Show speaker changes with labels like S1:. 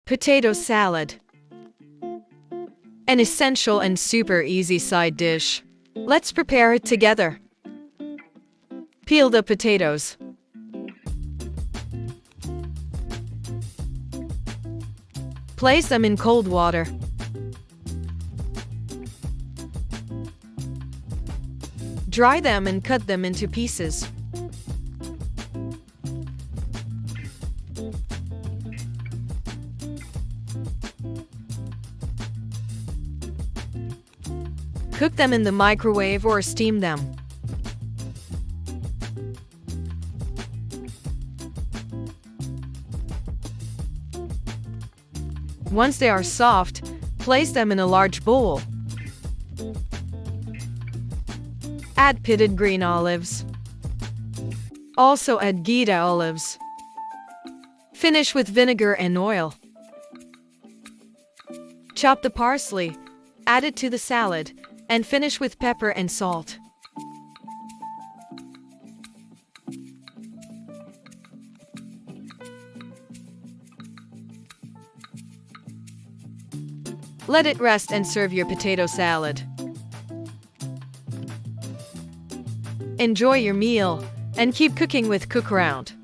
S1: Potato salad. An essential and super easy side dish. Let's prepare it together. Peel the potatoes. Place them in cold water. Dry them and cut them into pieces. Cook them in the microwave or steam them. Once they are soft, place them in a large bowl. Add pitted green olives. Also add Gouda olives. Finish with vinegar and oil. Chop the parsley, add it to the salad, and finish with pepper and salt. Let it rest and serve your potato salad. Enjoy your meal and keep cooking with Cookaround.